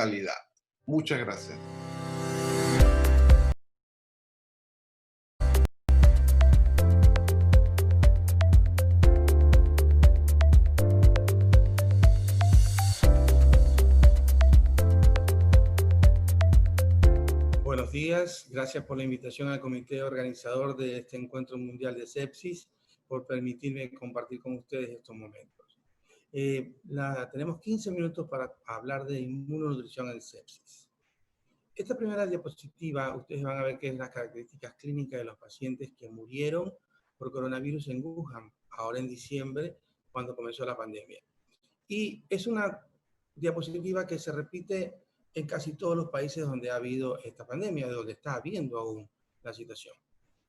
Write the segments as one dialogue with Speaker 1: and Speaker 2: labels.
Speaker 1: mortalidad. Muchas gracias.
Speaker 2: Buenos días, gracias por la invitación al comité organizador de este encuentro mundial de sepsis, por permitirme compartir con ustedes estos momentos. Tenemos 15 minutos para hablar de inmunonutrición en sepsis. Esta primera diapositiva, ustedes van a ver que es las características clínicas de los pacientes que murieron por coronavirus en Wuhan, ahora en diciembre, cuando comenzó la pandemia. Y es una diapositiva que se repite en casi todos los países donde ha habido esta pandemia, donde está habiendo aún la situación.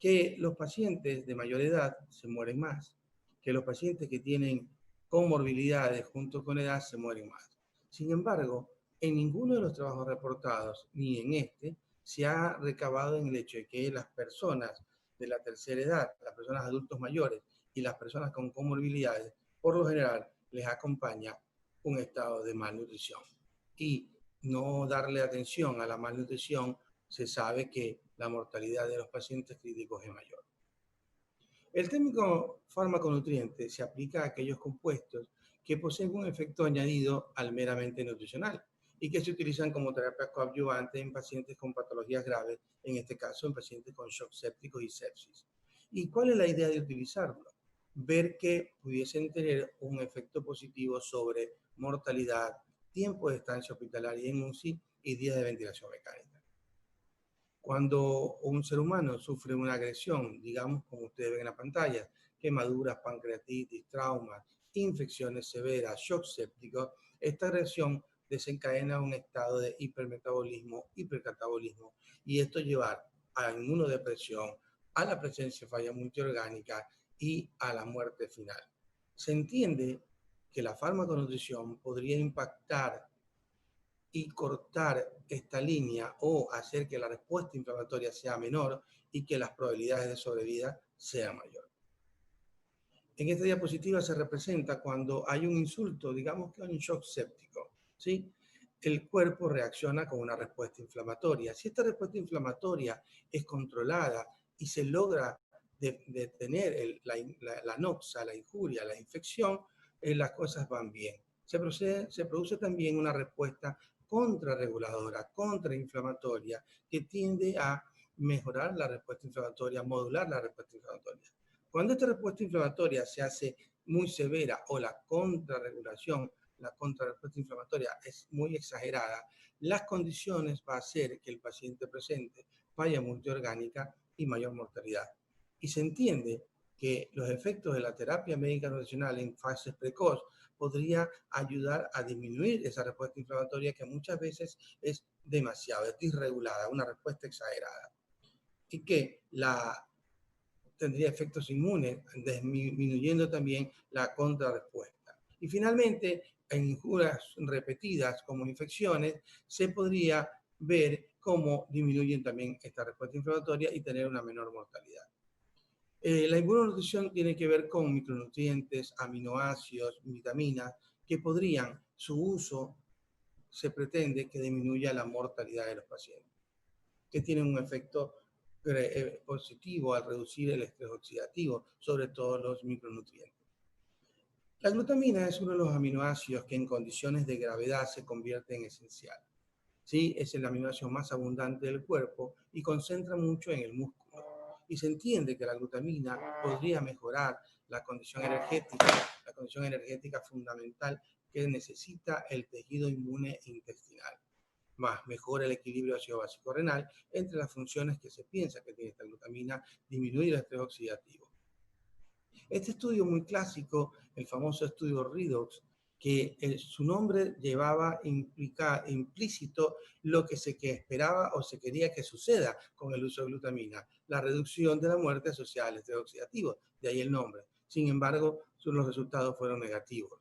Speaker 2: Que los pacientes de mayor edad se mueren más, que los pacientes que tienen comorbilidades junto con edad se mueren más. Sin embargo, en ninguno de los trabajos reportados, ni en este, se ha recabado en el hecho de que las personas de la tercera edad, las personas adultos mayores y las personas con comorbilidades, por lo general, les acompaña un estado de malnutrición. Y no darle atención a la malnutrición, se sabe que la mortalidad de los pacientes críticos es mayor. El término fármaco-nutriente se aplica a aquellos compuestos que poseen un efecto añadido al meramente nutricional y que se utilizan como terapia coadyuvante en pacientes con patologías graves, en este caso en pacientes con shock séptico y sepsis. ¿Y cuál es la idea de utilizarlo? Ver que pudiesen tener un efecto positivo sobre mortalidad, tiempo de estancia hospitalaria en UCI y días de ventilación mecánica. Cuando un ser humano sufre una agresión, digamos como ustedes ven en la pantalla, quemaduras, pancreatitis, traumas, infecciones severas, shock séptico, esta agresión desencadena un estado de hipermetabolismo, hipercatabolismo, y esto lleva a inmunodepresión, a la presencia de falla multiorgánica y a la muerte final. Se entiende que la farmaconutrición podría impactar y cortar esta línea o hacer que la respuesta inflamatoria sea menor y que las probabilidades de sobrevida sean mayores. En esta diapositiva se representa cuando hay un insulto, digamos que hay un shock séptico, ¿sí? El cuerpo reacciona con una respuesta inflamatoria. Si esta respuesta inflamatoria es controlada y se logra detener la noxa, la injuria, la infección, las cosas van bien. Se produce también una respuesta contrarreguladora, contrainflamatoria, que tiende a mejorar la respuesta inflamatoria, modular la respuesta inflamatoria. Cuando esta respuesta inflamatoria se hace muy severa o la contrarregulación, la contrarrespuesta inflamatoria es muy exagerada, las condiciones va a hacer que el paciente presente falla multiorgánica y mayor mortalidad. Y se entiende que los efectos de la terapia médica nutricional en fases precoz podría ayudar a disminuir esa respuesta inflamatoria que muchas veces es demasiado, es disregulada, una respuesta exagerada. Y que tendría efectos inmunes, disminuyendo también la contrarrespuesta. Y finalmente, en injurias repetidas como infecciones, se podría ver cómo disminuyen también esta respuesta inflamatoria y tener una menor mortalidad. La inmunonutrición tiene que ver con micronutrientes, aminoácidos, vitaminas, que podrían, su uso se pretende que disminuya la mortalidad de los pacientes, que tienen un efecto positivo al reducir el estrés oxidativo, sobre todo los micronutrientes. La glutamina es uno de los aminoácidos que en condiciones de gravedad se convierte en esencial. ¿Sí? Es el aminoácido más abundante del cuerpo y concentra mucho en el músculo. Y se entiende que la glutamina podría mejorar la condición energética fundamental que necesita el tejido inmune intestinal. Más mejora el equilibrio ácido básico renal entre las funciones que se piensa que tiene esta glutamina, disminuir el estrés oxidativo. Este estudio muy clásico, el famoso estudio Redox, que su nombre llevaba implícito lo que se esperaba o se quería que suceda con el uso de glutamina, la reducción de la muerte asociada al estrés oxidativo, de ahí el nombre. Sin embargo, los resultados fueron negativos.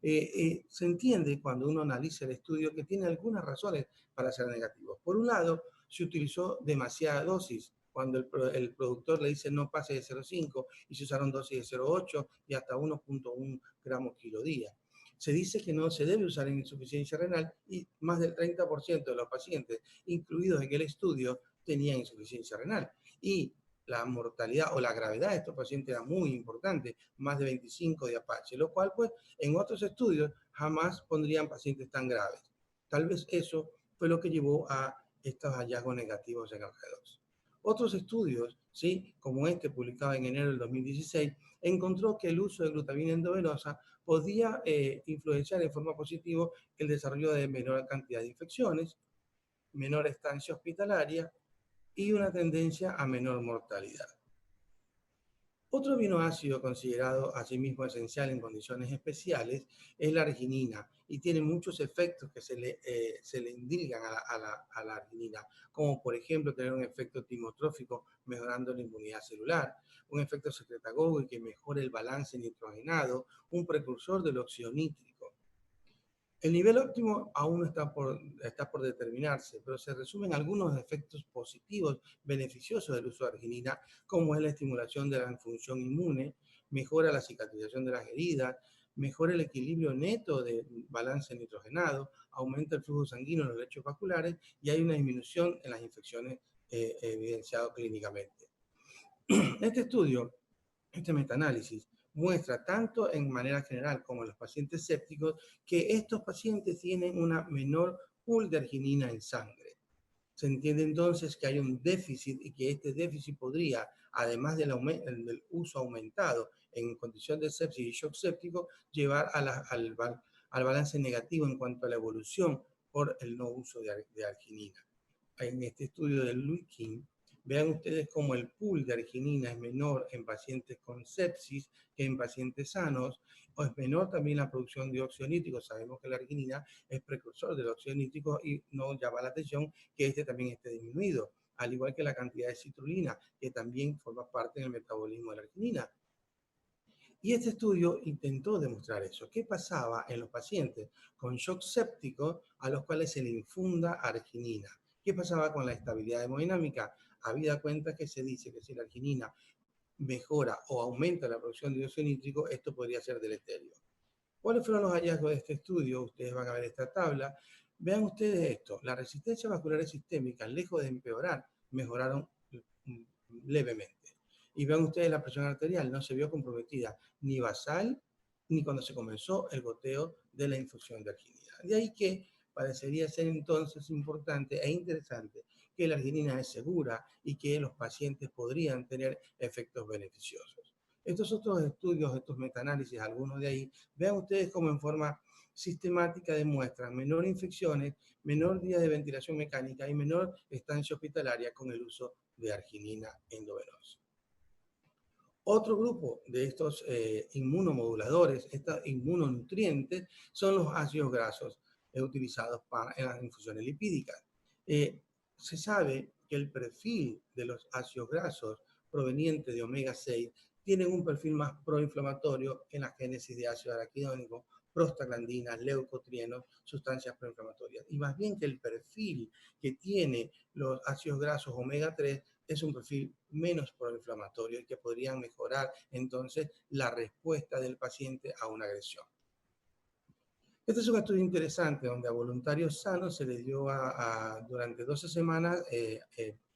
Speaker 2: Se entiende cuando uno analiza el estudio que tiene algunas razones para ser negativos. Por un lado, se utilizó demasiada dosis, cuando el productor le dice no pase de 0,5 y se usaron dosis de 0,8 y hasta 1,1 gramos kilo día. Se dice que no se debe usar en insuficiencia renal y más del 30% de los pacientes incluidos en el estudio tenían insuficiencia renal. Y la mortalidad o la gravedad de estos pacientes era muy importante, más de 25 de Apache, lo cual pues en otros estudios jamás pondrían pacientes tan graves. Tal vez eso fue lo que llevó a estos hallazgos negativos en alrededor. Otros estudios, ¿sí? Como este publicado en enero del 2016, encontró que el uso de glutamina endovenosa podía influenciar en forma positiva el desarrollo de menor cantidad de infecciones, menor estancia hospitalaria y una tendencia a menor mortalidad. Otro aminoácido considerado asimismo esencial en condiciones especiales es la arginina y tiene muchos efectos que se le indilgan a la arginina, como por ejemplo tener un efecto timotrófico mejorando la inmunidad celular, un efecto secretagogue que mejora el balance nitrogenado, un precursor del óxido nítrico. El nivel óptimo aún no está por determinarse, pero se resumen algunos efectos positivos beneficiosos del uso de arginina, como es la estimulación de la función inmune, mejora la cicatrización de las heridas, mejora el equilibrio neto de balance nitrogenado, aumenta el flujo sanguíneo en los lechos vasculares y hay una disminución en las infecciones evidenciado clínicamente. Este estudio, este metaanálisis, muestra tanto en manera general como en los pacientes sépticos que estos pacientes tienen una menor pool de arginina en sangre. Se entiende entonces que hay un déficit y que este déficit podría, además del uso aumentado en condición de sepsis y shock séptico, llevar al balance negativo en cuanto a la evolución por el no uso de arginina. En este estudio del Luikin, vean ustedes cómo el pool de arginina es menor en pacientes con sepsis que en pacientes sanos, o es menor también la producción de óxido nítrico. Sabemos que la arginina es precursor del óxido nítrico y nos llama la atención que este también esté disminuido, al igual que la cantidad de citrulina, que también forma parte del metabolismo de la arginina. Y este estudio intentó demostrar eso. ¿Qué pasaba en los pacientes con shock séptico a los cuales se le infunda arginina? ¿Qué pasaba con la estabilidad hemodinámica? Habida cuenta que se dice que si la arginina mejora o aumenta la producción de dióxido nítrico, esto podría ser deleterio. ¿Cuáles fueron los hallazgos de este estudio? Ustedes van a ver esta tabla. Vean ustedes esto. La resistencia vascular sistémica, lejos de empeorar, mejoraron levemente. Y vean ustedes la presión arterial, no se vio comprometida ni basal ni cuando se comenzó el goteo de la infusión de arginina. De ahí que parecería ser entonces importante e interesante que la arginina es segura y que los pacientes podrían tener efectos beneficiosos. Estos otros estudios, estos metaanálisis, algunos de ahí, vean ustedes cómo en forma sistemática demuestran menor infecciones, menor día de ventilación mecánica y menor estancia hospitalaria con el uso de arginina endovenosa. Otro grupo de estos inmunomoduladores, estos inmunonutrientes, son los ácidos grasos utilizados en las infusiones lipídicas. Se sabe que el perfil de los ácidos grasos provenientes de omega 6 tienen un perfil más proinflamatorio en la génesis de ácido araquidónico, prostaglandinas, leucotrienos, sustancias proinflamatorias. Y más bien que el perfil que tiene los ácidos grasos omega 3 es un perfil menos proinflamatorio y que podrían mejorar entonces la respuesta del paciente a una agresión. Este es un estudio interesante donde a voluntarios sanos se les dio durante 12 semanas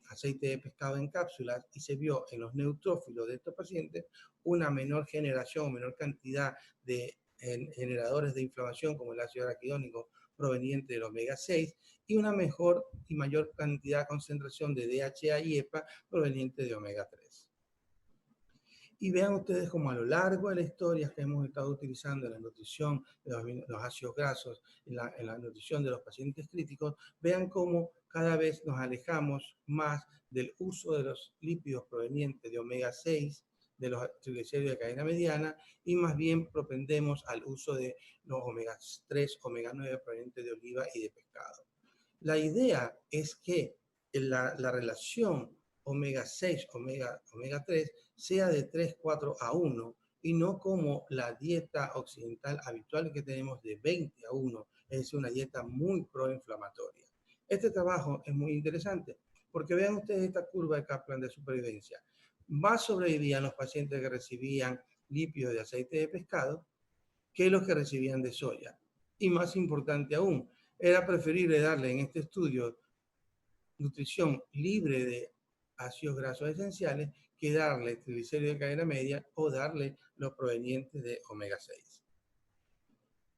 Speaker 2: aceite de pescado en cápsulas y se vio en los neutrófilos de estos pacientes una menor generación, menor cantidad de generadores de inflamación como el ácido araquidónico proveniente del omega 6 y una mejor y mayor cantidad, concentración de DHA y EPA proveniente de omega 3. Y vean ustedes cómo a lo largo de la historia que hemos estado utilizando en la nutrición de los ácidos grasos, en la nutrición de los pacientes críticos, vean cómo cada vez nos alejamos más del uso de los lípidos provenientes de omega 6, de los triglicéridos de cadena mediana, y más bien propendemos al uso de los omega 3, omega 9 provenientes de oliva y de pescado. La idea es que la relación omega 6, omega 3 sea de 3, 4 a 1 y no como la dieta occidental habitual que tenemos de 20 a 1, es decir, una dieta muy proinflamatoria. Este trabajo es muy interesante porque vean ustedes esta curva de Kaplan de supervivencia. Más sobrevivían los pacientes que recibían lípidos de aceite de pescado que los que recibían de soya. Y más importante aún, era preferible darle en este estudio nutrición libre de ácidos grasos esenciales que darle triglicéridos de cadena media o darle los provenientes de omega 6.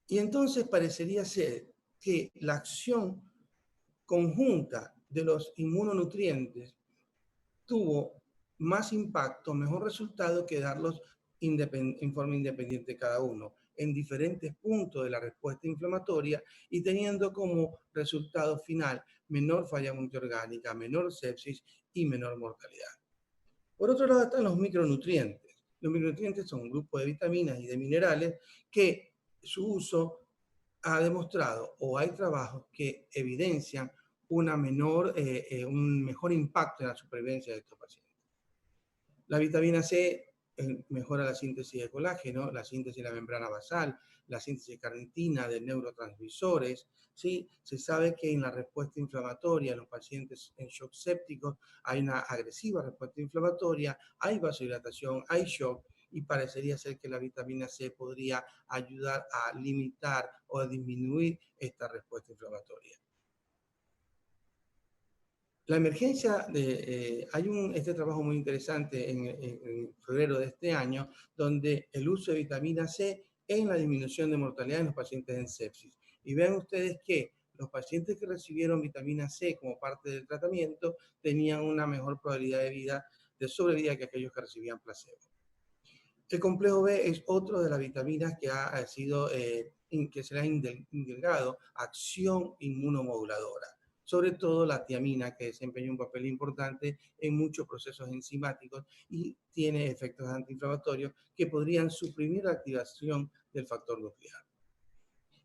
Speaker 2: Y entonces parecería ser que la acción conjunta de los inmunonutrientes tuvo más impacto, mejor resultado que darlos en forma independiente cada uno, en diferentes puntos de la respuesta inflamatoria y teniendo como resultado final menor falla multiorgánica, menor sepsis y menor mortalidad. Por otro lado están los micronutrientes. Los micronutrientes son un grupo de vitaminas y de minerales que su uso ha demostrado o hay trabajos que evidencian un mejor impacto en la supervivencia de estos pacientes. La vitamina C mejora la síntesis de colágeno, la síntesis de la membrana basal, la síntesis de carnitina, de neurotransmisores. ¿Sí? Se sabe que en la respuesta inflamatoria en los pacientes en shock sépticos hay una agresiva respuesta inflamatoria, hay vasodilatación, hay shock, y parecería ser que la vitamina C podría ayudar a limitar o a disminuir esta respuesta inflamatoria. La emergencia hay este trabajo muy interesante en febrero de este año, donde el uso de vitamina C en la disminución de mortalidad en los pacientes en sepsis. Y vean ustedes que los pacientes que recibieron vitamina C como parte del tratamiento tenían una mejor probabilidad de sobrevida que aquellos que recibían placebo. El complejo B es otro de las vitaminas que que se le ha indicado acción inmunomoduladora, sobre todo la tiamina, que desempeña un papel importante en muchos procesos enzimáticos y tiene efectos antiinflamatorios que podrían suprimir la activación del factor nuclear.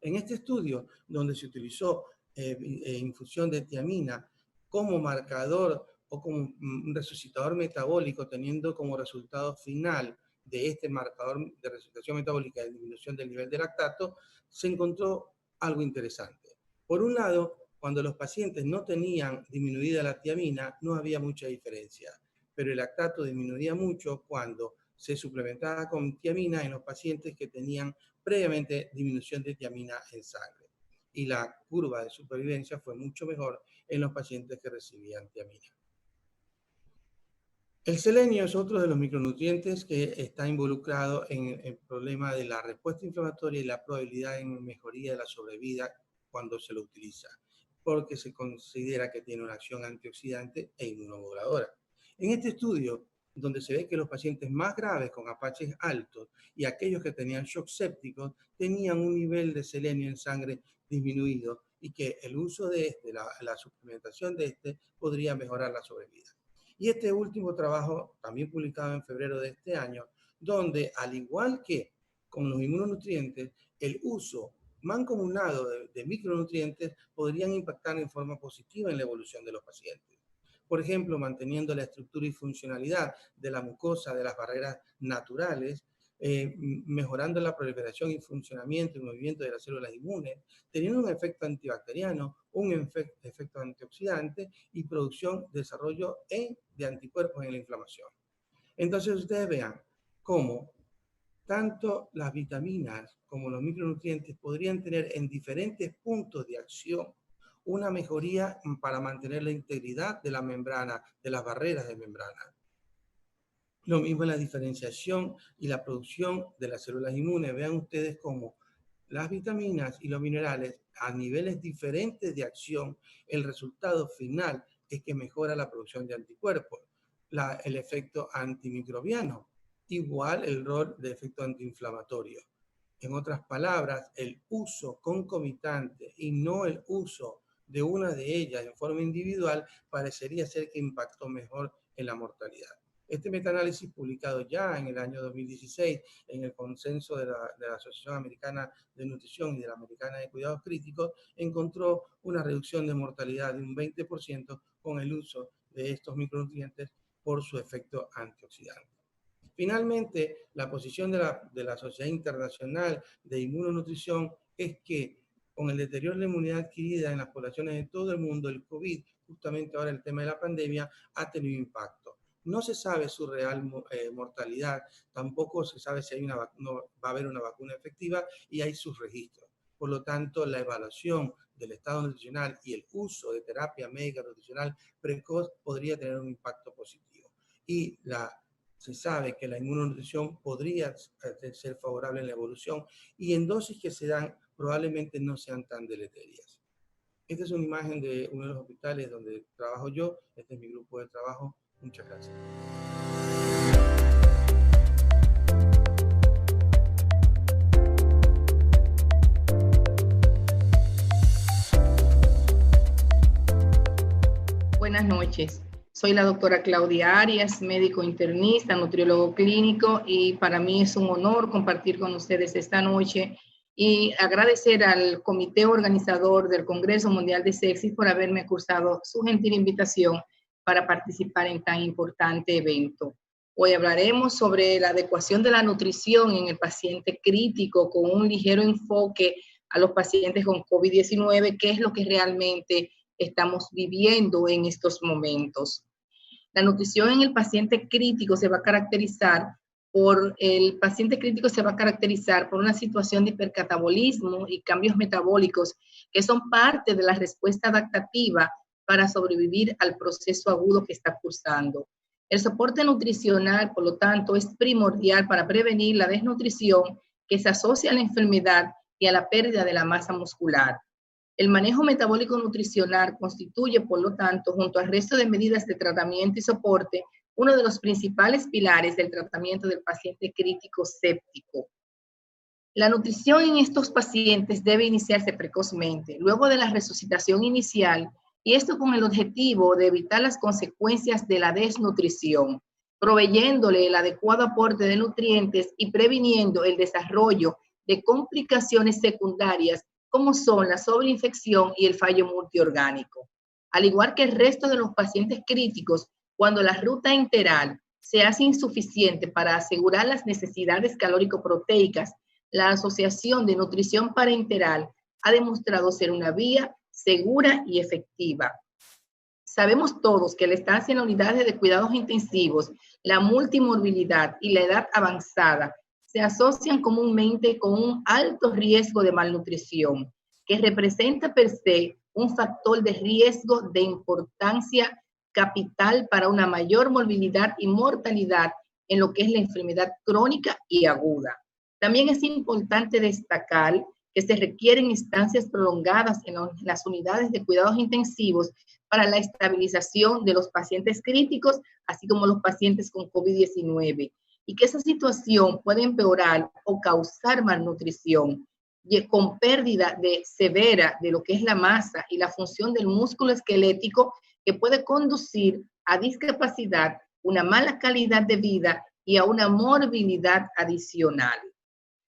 Speaker 2: En este estudio, donde se utilizó infusión de tiamina como marcador o como un resucitador metabólico, teniendo como resultado final de este marcador de resucitación metabólica de disminución del nivel de lactato, se encontró algo interesante. Por un lado, cuando los pacientes no tenían disminuida la tiamina, no había mucha diferencia, pero el lactato disminuía mucho cuando se suplementaba con tiamina en los pacientes que tenían previamente disminución de tiamina en sangre. Y la curva de supervivencia fue mucho mejor en los pacientes que recibían tiamina. El selenio es otro de los micronutrientes que está involucrado en el problema de la respuesta inflamatoria y la probabilidad en mejoría de la sobrevida cuando se lo utiliza, porque se considera que tiene una acción antioxidante e inmunomoduladora. En este estudio, donde se ve que los pacientes más graves con apaches altos y aquellos que tenían shock sépticos tenían un nivel de selenio en sangre disminuido y que el uso de la suplementación de podría mejorar la sobrevida. Y este último trabajo, también publicado en febrero de este año, donde al igual que con los inmunonutrientes, el uso mancomunado de micronutrientes podrían impactar en forma positiva en la evolución de los pacientes. Por ejemplo, manteniendo la estructura y funcionalidad de la mucosa de las barreras naturales, mejorando la proliferación y funcionamiento y movimiento de las células inmunes, teniendo un efecto antibacteriano, un efecto antioxidante y producción, desarrollo de anticuerpos en la inflamación. Entonces ustedes vean cómo tanto las vitaminas como los micronutrientes podrían tener en diferentes puntos de acción una mejoría para mantener la integridad de la membrana, de las barreras de membrana. Lo mismo en la diferenciación y la producción de las células inmunes. Vean ustedes cómo las vitaminas y los minerales a niveles diferentes de acción, el resultado final es que mejora la producción de anticuerpos, el efecto antimicrobiano, igual el rol de efecto antiinflamatorio. En otras palabras, el uso concomitante y no el uso de una de ellas en forma individual parecería ser que impactó mejor en la mortalidad. Este metaanálisis, publicado ya en el año 2016 en el consenso de la Asociación Americana de Nutrición y de la Americana de Cuidados Críticos, encontró una reducción de mortalidad de un 20% con el uso de estos micronutrientes por su efecto antioxidante. Finalmente, la posición de la Sociedad Internacional de Inmunonutrición es que con el deterioro de la inmunidad adquirida en las poblaciones de todo el mundo, el COVID, justamente ahora el tema de la pandemia, ha tenido impacto. No se sabe su real mortalidad, tampoco se sabe si no, va a haber una vacuna efectiva y hay sus registros. Por lo tanto, la evaluación del estado nutricional y el uso de terapia médica nutricional precoz podría tener un impacto positivo. Y se sabe que la inmunonutrición podría ser favorable en la evolución y en dosis que se dan probablemente no sean tan deleterias. Esta es una imagen de uno de los hospitales donde trabajo yo. Este es mi grupo de trabajo. Muchas gracias.
Speaker 3: Buenas noches. Soy la doctora Claudia Arias, médico internista, nutriólogo clínico, y para mí es un honor compartir con ustedes esta noche y agradecer al comité organizador del Congreso Mundial de Sepsis por haberme cursado su gentil invitación para participar en tan importante evento. Hoy hablaremos sobre la adecuación de la nutrición en el paciente crítico con un ligero enfoque a los pacientes con COVID-19, que es lo que realmente estamos viviendo en estos momentos. La nutrición en el paciente crítico se va a caracterizar por una situación de hipercatabolismo y cambios metabólicos que son parte de la respuesta adaptativa para sobrevivir al proceso agudo que está cursando. El soporte nutricional, por lo tanto, es primordial para prevenir la desnutrición que se asocia a la enfermedad y a la pérdida de la masa muscular. El manejo metabólico nutricional constituye, por lo tanto, junto al resto de medidas de tratamiento y soporte, uno de los principales pilares del tratamiento del paciente crítico séptico. La nutrición en estos pacientes debe iniciarse precozmente, luego de la resucitación inicial, y esto con el objetivo de evitar las consecuencias de la desnutrición, proveyéndole el adecuado aporte de nutrientes y previniendo el desarrollo de complicaciones secundarias como son la sobreinfección y el fallo multiorgánico. Al igual que el resto de los pacientes críticos, cuando la ruta enteral se hace insuficiente para asegurar las necesidades calórico-proteicas, la Asociación de Nutrición Parenteral ha demostrado ser una vía segura y efectiva. Sabemos todos que la estancia en unidades de cuidados intensivos, la multimorbilidad y la edad avanzada se asocian comúnmente con un alto riesgo de malnutrición, que representa per se un factor de riesgo de importancia capital para una mayor morbilidad y mortalidad en lo que es la enfermedad crónica y aguda. También es importante destacar que se requieren estancias prolongadas en las unidades de cuidados intensivos para la estabilización de los pacientes críticos, así como los pacientes con COVID-19, y que esa situación puede empeorar o causar malnutrición con pérdida severa de lo que es la masa y la función del músculo esquelético, que puede conducir a discapacidad, una mala calidad de vida y a una morbilidad adicional.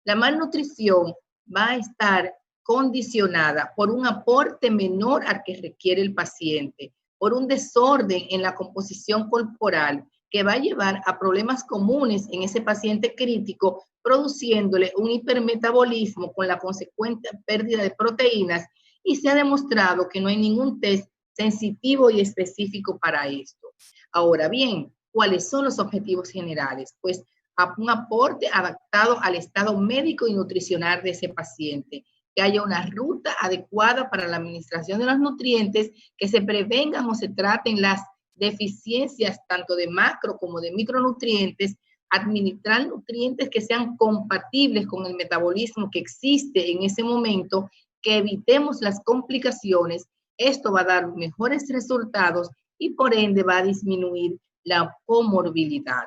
Speaker 3: La malnutrición va a estar condicionada por un aporte menor al que requiere el paciente, por un desorden en la composición corporal que va a llevar a problemas comunes en ese paciente crítico, produciéndole un hipermetabolismo con la consecuente pérdida de proteínas, y se ha demostrado que no hay ningún test sensitivo y específico para esto. Ahora bien, ¿cuáles son los objetivos generales? Pues un aporte adaptado al estado médico y nutricional de ese paciente, que haya una ruta adecuada para la administración de los nutrientes, que se prevengan o se traten las deficiencias tanto de macro como de micronutrientes, administrar nutrientes que sean compatibles con el metabolismo que existe en ese momento, que evitemos las complicaciones. Esto va a dar mejores resultados y por ende va a disminuir la comorbilidad.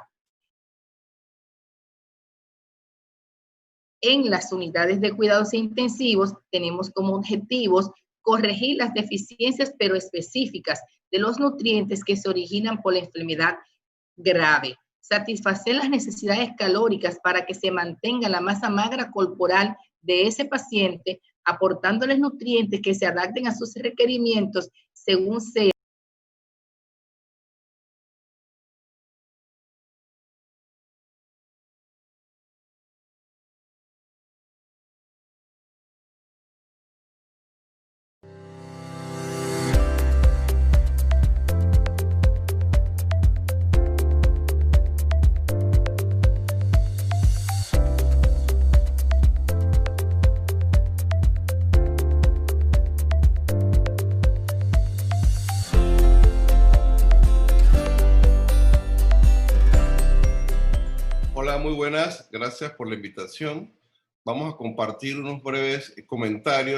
Speaker 3: En las unidades de cuidados intensivos tenemos como objetivos corregir las deficiencias pero específicas de los nutrientes que se originan por la enfermedad grave, satisfacer las necesidades calóricas para que se mantenga la masa magra corporal de ese paciente, aportándoles nutrientes que se adapten a sus requerimientos según sea
Speaker 1: Hola, muy buenas. Gracias por la invitación. Vamos a compartir unos breves comentarios